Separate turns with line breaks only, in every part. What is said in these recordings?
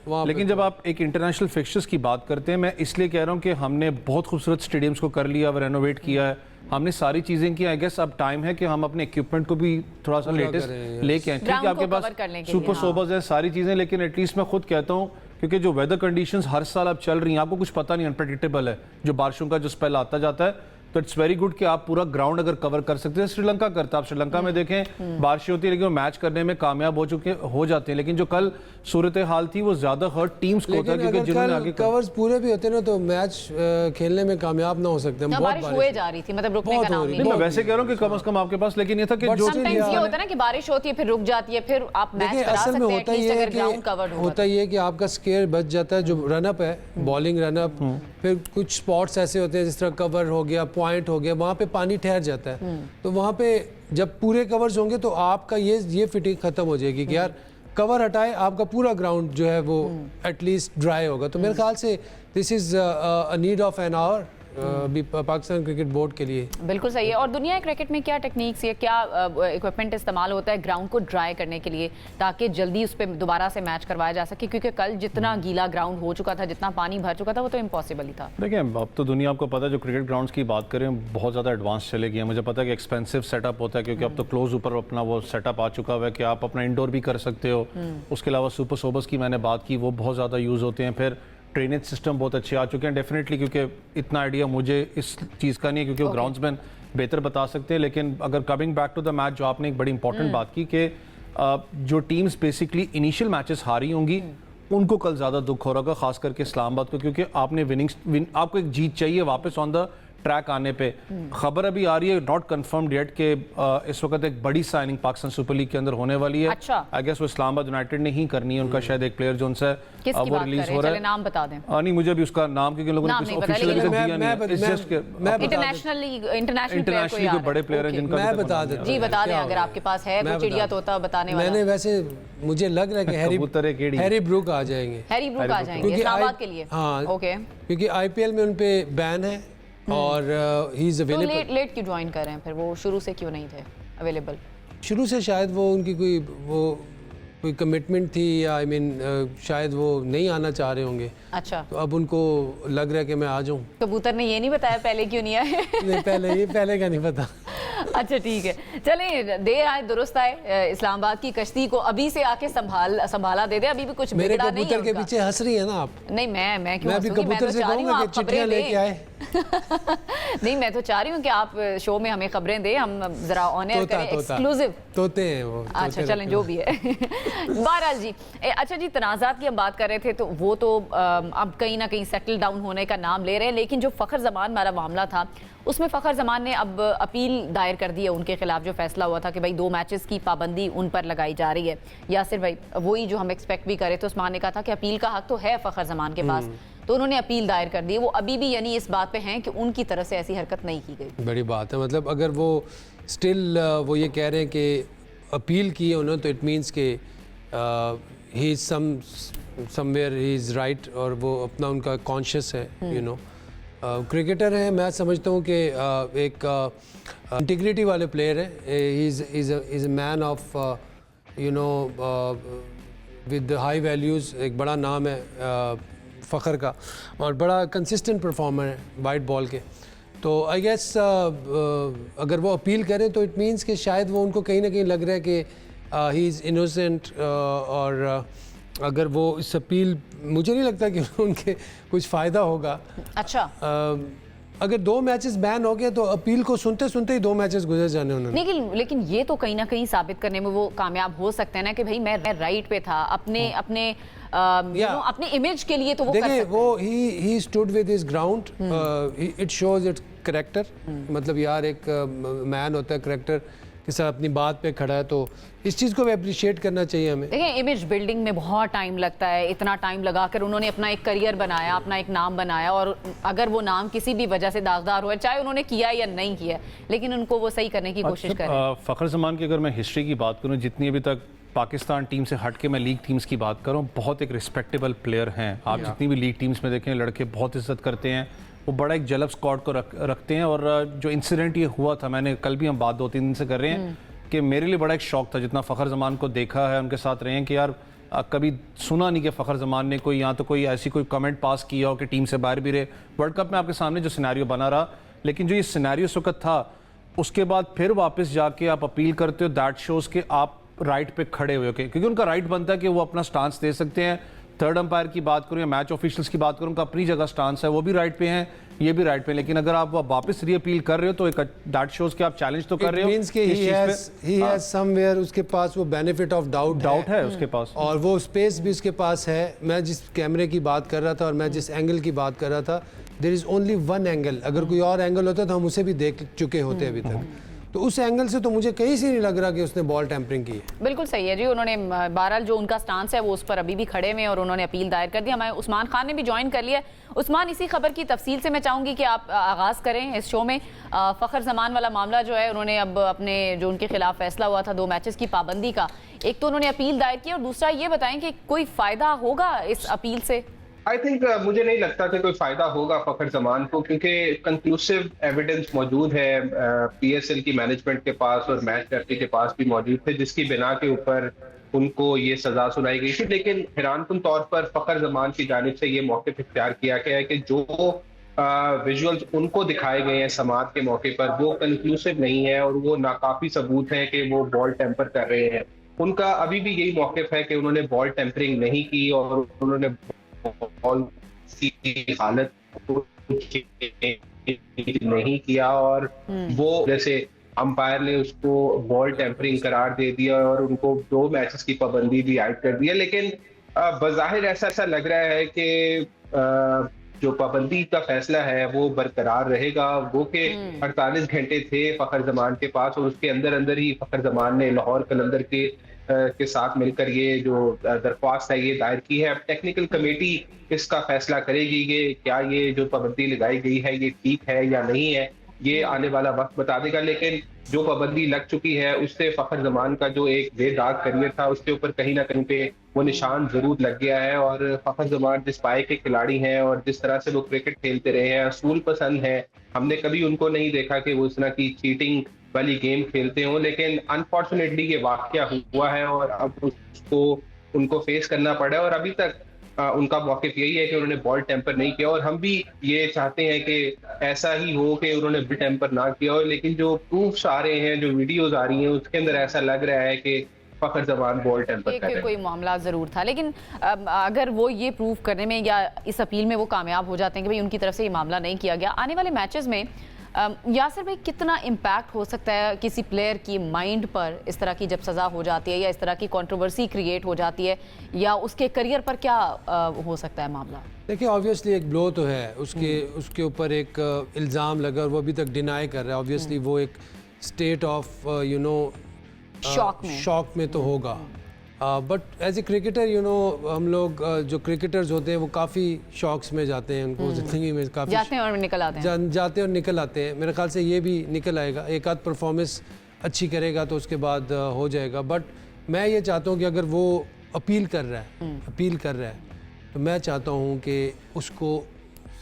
वहाँ।
लेकिन जब आप एक इंटरनेशनल फिक्सचर्स की बात करते हैं, मैं इसलिए कह रहा हूँ कि हमने बहुत खूबसूरत स्टेडियम्स को कर लिया, रेनोवेट किया है, हमने सारी चीज़ें की। आई गेस अब टाइम है कि हम अपने इक्विपमेंट को भी थोड़ा सा लेटेस्ट लेके आए। ठीक है, आपके पास सुपर सोबर्स हैं, सारी चीज़ें, लेकिन एटलीस्ट मैं खुद कहता हूँ क्योंकि जो वेदर कंडीशंस हर साल अब चल रही हैं, आपको कुछ पता नहीं, अनप्रेडिक्टेबल है, जो बारिशों का जो स्पेल आता जाता है, तो इट्स वेरी गुड कि आप पूरा ग्राउंड अगर कवर कर सकते हैं। श्रीलंका करता है, आप श्रीलंका में देखें बारिश होती है लेकिन वो मैच करने में कामयाब हो जाते हैं। लेकिन जो कल सूरत हाल थी वो ज्यादा हर्ट टीम्स को होता है, क्योंकि जिन्होंने आगे
कवर्स पूरे भी होते ना तो मैच खेलने में कामयाब ना हो सकते।
बारिश हुए जा रही थी, मतलब रुकने का नाम नहीं।
मैं वैसे कह रहा हूँ कि कम से कम आपके पास, लेकिन ये था कि जो
समटाइम्स ये होता है ना कि बारिश होती है फिर रुक जाती है, फिर आप मैच करा सकते हैं एटलीस्ट अगर ग्राउंड कवर्ड हो।
होता ये है कि आपका स्केयर बच जाता है, जो रनअप है, बॉलिंग रनअप, फिर कुछ स्पॉट्स ऐसे होते हैं जिस तरह कवर हो गया, पॉइंट हो गया, वहाँ पे पानी ठहर जाता है, तो वहाँ पे जब पूरे कवर्स होंगे तो आपका ये फिटिंग खत्म हो जाएगी कि यार कवर हटाए, आपका पूरा ग्राउंड जो है वो एटलीस्ट ड्राई होगा। तो मेरे ख्याल से this is a need of an hour भी पाकिस्तान क्रिकेट बोर्ड के लिए।
बिल्कुल सही है। और दुनिया क्रिकेट में क्या टेक्निक्स या क्या इक्विपमेंट इस्तेमाल होता है ग्राउंड को ड्राई करने के लिए, ताकि जल्दी उस पर दोबारा से मैच करवाया जा सके, क्योंकि कल जितना गीला ग्राउंड हो चुका था, जितना पानी भर चुका था, वो तो इम्पॉसिबल ही था।
देखिए अब तो दुनिया, आपको पता है जो क्रिकेट ग्राउंड्स की बात करें बहुत ज़्यादा एडवांस चले गए हैं। मुझे पता है कि एक्सपेंसिव सेटअप होता है, क्योंकि अब तो क्लोज ऊपर अपना वो सेटअप आ चुका हुआ है कि आप अपना इंडोर भी कर सकते हो। उसके अलावा सुपर सोबर्स की मैंने बात की, वो बहुत ज़्यादा यूज़ होते हैं। फिर ड्रेनेज सिस्टम बहुत अच्छे आ चुके हैं डेफिनेटली, क्योंकि इतना आइडिया मुझे इस चीज़ का नहीं है, क्योंकि वो ग्राउंड्समैन बेहतर बता सकते हैं। लेकिन अगर coming back to the match, जो आपने एक बड़ी इंपॉर्टेंट बात की कि जो टीम्स बेसिकली इनिशियल मैचेस हारी होंगी उनको कल ज़्यादा दुख हो रहा होगा, खास करके इस्लामाबाद को, क्योंकि आपने आपको एक जीत चाहिए वापस ऑन द ट्रैक आने पे। खबर अभी आ रही है, नॉट कंफर्म्ड येट, कि इस वक्त एक बड़ी साइनिंग पाकिस्तान सुपर लीग के अंदर होने वाली है।
अच्छा।
आई गेस वो इस्लामाबाद यूनाइटेड ने ही करनी है, उनका शायद एक प्लेयर जो उनसे वो रिलीज हो रहा है।
नाम बता दें।
नहीं, मुझे अभी उसका नाम, क्योंकि लोगों ने कुछ ऑफिशियल अभी तक दिया नहीं है। इट्स जस्ट इंटरनेशनल कोई बड़े प्लेयर हैं जिनका
मैं बता देता हूं।
जी बता दें अगर आपके पास है कोई चिड़िया तोता बताने वाला।
मैंने वैसे मुझे लग रहा है कि हैरी ब्रूक आ जाएंगे।
हैरी ब्रूक आ जाएंगे इस्लामाबाद के लिए।
हाँ,
ओके,
क्योंकि आईपीएल में उन पे बैन है और ही इज अवेलेबल।
तो लेट क्यों ज्वाइन कर रहे हैं फिर? वो शुरू से क्यों नहीं थे अवेलेबल?
शुरू से शायद वो उनकी कोई कमिटमेंट थी, या आई मीन शायद वो नहीं आना चाह रहे होंगे।
अच्छा,
तो अब उनको लग रहा है कि मैं आ जाऊं।
कबूतर ने ये नहीं बताया पहले क्यों नहीं आए?
नहीं, पहले का नहीं पता।
अच्छा ठीक है, चलें, देर आए दुरुस्त आए। इस्लामाबाद की कश्ती को अभी से आके संभाला दे दे, अभी भी कुछ
मेरे
बिगड़ा नहीं है।
कबूतर के पीछे हंस रही है ना आप?
नहीं, मैं क्यों
मैं भी
हंसूंगी?
कबूतर से कहूंगा कि चिट्ठियां लेके आए।
नहीं, मैं तो चाह रही हूँ कि आप शो में हमें खबरें दें, हम जरा ऑन एयर करें, एक्सक्लूसिव।
तोते हैं वो।
अच्छा चलें, जो भी है। बहरहाल जी, अच्छा जी, तनाज़ात की हम बात कर रहे थे, तो वो तो अब कहीं ना कहीं सेटल डाउन होने का नाम ले रहे हैं। लेकिन जो फ़खर ज़मान हमारा मामला था, उसमें फ़खर ज़मान ने अब अपील दायर कर दी है उनके खिलाफ। जो फैसला हुआ था कि भाई 2 मैचेस की पाबंदी उन पर लगाई जा रही है, यासिर भाई वही जो हम एक्सपेक्ट भी करे थे। उस्मान ने कहा था कि अपील का हक तो है फ़खर ज़मान के पास, तो उन्होंने अपील दायर कर दी। वो अभी भी यानी इस बात पे हैं कि उनकी तरफ से ऐसी हरकत नहीं की गई।
बड़ी बात है, मतलब अगर वो स्टिल वो ये कह रहे हैं कि अपील की है उन्होंने, तो इट मीन्स कि he is somewhere he is right, और वो अपना उनका कॉन्शियस है, यू नो। क्रिकेटर हैं, मैं समझता हूँ कि एक इंटीग्रिटी वाले प्लेयर हैं। He is a man of you know with high values. एक बड़ा नाम है फ़खर का, और बड़ा कंसिस्टेंट परफॉर्मर है वाइट बॉल के। तो आई गेस अगर वो अपील करें तो इट मीन्स कि शायद वो उनको कहीं ना कहीं लग रहा है कि ही इज़ इनोसेंट, और अगर वो इस अपील, मुझे नहीं लगता कि उनके कुछ फ़ायदा होगा।
अच्छा,
अगर 2 मैचेस बैन हो गए तो अपील को सुनते सुनते ही 2 मैचेस गुजर जाने उन्होंने।
लेकिन ये तो कहीं ना कहीं साबित करने में वो कामयाब हो सकते हैं ना कि भाई मैं राइट पे था, अपने इमेज के लिए। तो वो
देखिए, वो he stood with his ground, it shows it's character. मतलब यार, एक मैन होता है करैक्टर के साथ अपनी बात पे खड़ा है, तो इस चीज़ को भी अप्रिशिएट करना चाहिए हमें।
देखिए, इमेज बिल्डिंग में बहुत टाइम लगता है। इतना टाइम लगाकर उन्होंने अपना एक करियर बनाया, अपना एक नाम बनाया, और अगर वो नाम किसी भी वजह से दागदार हो, चाहे उन्होंने किया या नहीं किया, लेकिन उनको वो सही करने की कोशिश करें।
फ़खर ज़मान की अगर मैं हिस्ट्री की बात करूँ, जितनी अभी तक पाकिस्तान टीम से हट के मैं लीग टीम्स की बात करूँ, बहुत एक रिस्पेक्टेबल प्लेयर हैं। आप जितनी भी लीग टीम्स में देखें, लड़के बहुत इज्जत करते हैं, वो बड़ा एक जलब स्क्वाड को रखते हैं। और जो इंसिडेंट ये हुआ था, मैंने कल भी हम बात 2-3 दिन से कर रहे हैं कि मेरे लिए बड़ा एक शौक था, जितना फ़खर ज़मान को देखा है, उनके साथ रहे हैं, कि यार कभी सुना नहीं कि फ़खर जमान ने कोई यहाँ तो कोई ऐसी कोई कमेंट पास किया हो कि टीम से बाहर भी रहे। वर्ल्ड कप में आपके सामने जो सिनेरियो बना रहा, लेकिन जो ये सिनेरियो उस वक्त था, उसके बाद फिर वापस जाके आप अपील करते हो, दैट शोज़ के आप राइट पे खड़े हुए हो, क्योंकि उनका राइट बनता है कि वो अपना स्टांस दे सकते हैं। थर्ड अंपायर की बात करूँ या मैच ऑफिशियल्स की बात करूँ, उनका अपनी जगह स्टांस है, वो भी राइट पे हैं, ये भी राइट पे। लेकिन अगर आप वापस री अपील कर रहे हो तो एक दैट शोज़ के आप चैलेंज तो कर रहे हो।
मींस कि he has somewhere उसके पास वो बेनिफिट ऑफ डाउट
है उसके पास,
और वो स्पेस भी उसके पास है। मैं जिस कैमरे की बात कर रहा था और मैं जिस एंगल की बात कर रहा था, there is only one angle. अगर कोई और एंगल होता तो हम उसे भी देख चुके होते अभी तक। तो उस एंगल से तो मुझे कहीं से नहीं लग रहा कि उसने बॉल टैंपरिंग की है।
बिल्कुल सही है जी। उन्होंने बहरहाल जो उनका स्टांस है वो उस पर अभी भी खड़े हुए हैं और उन्होंने अपील दायर कर दी। हमारे उस्मान खान ने भी ज्वाइन कर लिया। उस्मान, इसी खबर की तफसील से मैं चाहूंगी कि आप आगाज़ करें इस शो में। फ़खर जमान वाला मामला जो है, उन्होंने अब अपने जो उनके खिलाफ फैसला हुआ था 2 मैचेस की पाबंदी का, एक तो उन्होंने अपील दायर की और दूसरा ये बताएं कि कोई फ़ायदा होगा इस अपील से?
आई थिंक मुझे नहीं लगता कि कोई फायदा होगा फ़खर जमान को, क्योंकि कंक्लूसिव एविडेंस मौजूद है पीएसएल की मैनेजमेंट के पास और मैच रेफरी के पास भी मौजूद थे, जिसकी बिना के ऊपर उनको ये सजा सुनाई गई थी। लेकिन हैरानकुन तौर पर फ़खर जमान की जानिब से ये मौक़िफ़ इख्तियार किया गया है कि जो विजुअल्स उनको दिखाए गए हैं समात के मौके पर, वो कंक्लूसिव नहीं है और वो नाकाफी सबूत है कि वो बॉल टेम्पर कर रहे हैं। उनका अभी भी यही मौक़िफ़ है कि उन्होंने बॉल टेम्परिंग नहीं की और उन्होंने बॉल की हालत नहीं किया, और वो जैसे अंपायर ने उसको बॉल टेम्परिंग करार दे दिया और उनको 2 मैचेस की पाबंदी भी आयद कर दिया। लेकिन बज़ाहिर ऐसा लग रहा है कि जो पाबंदी का फैसला है वो बरकरार रहेगा। वो के 48 घंटे थे फ़खर जमान के पास और उसके अंदर ही फ़खर जमान ने लाहौर कलंदर के साथ मिलकर ये जो दरख्वास्त है ये दायर की है। अब टेक्निकल कमेटी इसका फैसला करेगी कि क्या ये जो पाबंदी लगाई गई है ये ठीक है या नहीं है, ये आने वाला वक्त बता देगा। लेकिन जो पाबंदी लग चुकी है उससे फ़खर जमान का जो एक बेदाग करियर था उसके ऊपर कहीं ना कहीं पे वो निशान जरूर लग गया है। और फ़खर जमान जिस पाए के खिलाड़ी हैं और जिस तरह से वो क्रिकेट खेलते रहे हैं, असूल पसंद है, हमने कभी उनको नहीं देखा कि वो इस तरह की चीटिंग वाली गेम खेलते हो। लेकिन अनफॉर्चुनेटली ये वाकया हुआ है और अब उसको उनको फेस करना पड़ा है। और अभी तक उनका मौक़िफ़ यही है कि उन्होंने बॉल टेम्पर नहीं किया और हम भी ये चाहते हैं कि ऐसा ही हो कि उन्होंने बॉल टेम्पर ना किया हो। लेकिन जो प्रूफ्स आ रहे हैं, जो वीडियोस आ रही हैं, उसके अंदर ऐसा लग रहा है कि फ़खर जमान बॉल टेम्पर कर रहे हैं।
कोई मामला ज़रूर था। लेकिन अगर वो ये प्रूफ करने में या इस अपील में वो कामयाब हो जाते हैं कि भाई उनकी तरफ से ये मामला नहीं किया गया, आने वाले मैचेस में यासिर भाई कितना इम्पैक्ट हो सकता है किसी प्लेयर की माइंड पर इस तरह की जब सज़ा हो जाती है या इस तरह की कंट्रोवर्सी क्रिएट हो जाती है, या उसके करियर पर क्या हो सकता है मामला?
देखिए, ऑब्वियसली एक ब्लो तो है उसके ऊपर एक इल्ज़ाम लगा और वो अभी तक डिनाई कर रहा है। ऑब्वियसली वो एक स्टेट ऑफ शॉक में तो होगा। बट एज ए क्रिकेटर हम लोग जो क्रिकेटर्स होते हैं वो काफ़ी शॉक्स में जाते हैं, उनको ज़िंदगी में काफ़ी
जाते हैं और निकल आते हैं,
जाते हैं और निकल आते हैं। मेरे ख्याल से ये भी निकल आएगा, एक आध परफॉर्मेंस अच्छी करेगा तो उसके बाद हो जाएगा। बट मैं ये चाहता हूँ कि अगर वो अपील कर रहा है तो मैं चाहता हूँ कि उसको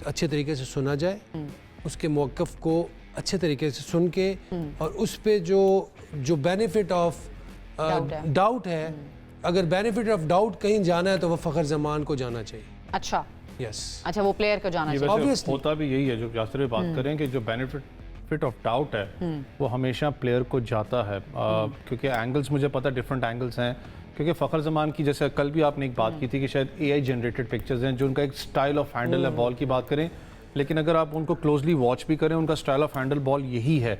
अच्छे तरीके से सुना जाए, उसके मौक़िफ़ को अच्छे तरीके से सुन के और उस पे जो बेनिफिट ऑफ डाउट है, अगर बेनिफिट ऑफ डाउट कहीं जाना है तो वो फ़खर जमान को जाना चाहिए।
अच्छा,
यस,
अच्छा, वो प्लेयर को जाना चाहिए।
Obviously.
होता भी यही है जो यासिर भाई बात करें कि जो बेनिफिट ऑफ डाउट है वो हमेशा प्लेयर को जाता है, क्योंकि एंगल्स मुझे पता डिफरेंट एंगल्स हैं। क्योंकि फ़खर जमान की जैसे कल भी आपने एक बात की थी कि शायद AI जनरेटेड पिक्चर्स हैं जो उनका एक स्टाइल ऑफ हैंडल है बॉल की बात करें, लेकिन अगर आप उनको क्लोजली वॉच भी करें उनका स्टाइल ऑफ हैंडल बॉल यही है।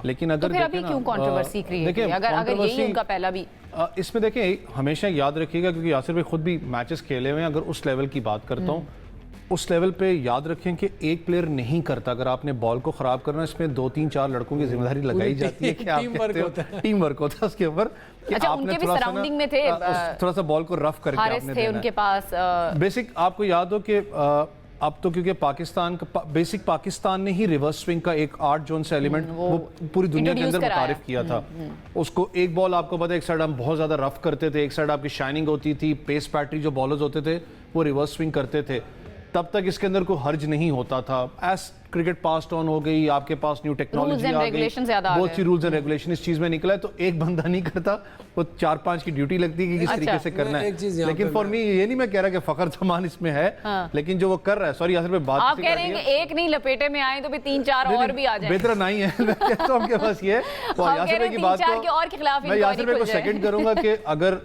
लेकिन अगर
तो फिर अभी क्यों कंट्रोवर्सी क्रिएट हुई? अगर यही उनका पहला भी
इसमें देखें, हमेशा याद रखिएगा, क्योंकि यासिर भाई खुद भी मैचेस खेले हुए हैं, अगर उस लेवल की बात करता हूँ, उस लेवल पे याद रखें कि एक प्लेयर नहीं करता। अगर आपने बॉल को खराब करना, इसमें 2-3-4 लड़कों की जिम्मेदारी लगाई जाती है कि आप टीम वर्क होता है उसके ऊपर।
अच्छा, उनके भी सराउंडिंग में थे,
थोड़ा सा बॉल को रफ करके आपने
थे उनके पास।
बेसिक आपको याद हो कि अब तो क्योंकि पाकिस्तान ने ही रिवर्स स्विंग का एक आर्ट जोन से एलिमेंट वो पूरी दुनिया के अंदर मुतारिफ किया था। उसको एक बॉल आपको पता है, एक साइड हम बहुत ज्यादा रफ करते थे, एक साइड आपकी शाइनिंग होती थी, पेस पैटरी जो बॉलर्स होते थे वो रिवर्स स्विंग करते थे। तब तक इसके अंदर कोई हर्ज नहीं होता था। एज क्रिकेट पास्ट ऑन हो गई, आपके पास न्यू टेक्नोलॉजी
and
आ
regulation
गई,
ज़्यादा आ
बहुत
गए।
सी रूल्स एंड रेगुलेशन इस चीज में निकला है, तो एक बंदा नहीं करता, वो 4-5 की ड्यूटी लगती है कि किस
अच्छा।
तरीके से करना है।
एक चीज़ यहाँ
लेकिन
पे
फॉर मी ये नहीं मैं कह रहा कि फखर जमान इसमें है, लेकिन जो वो कर रहा है, सॉरी यासिर भाई बात
आप
किसी
कह
का
रहे हैं
नहीं
कि एक नहीं लपेटे में आए तो भी 3-4 और भी आ जाए।
बेहतर नहीं है मैं कहता हूँ कि बस ये
आप कह रहे हैं 3-4 के और के खिलाफ
मैं
इंक्वायरी
यासिर भाई को
खुल जाए।
सेकंड करूंगा कि अगर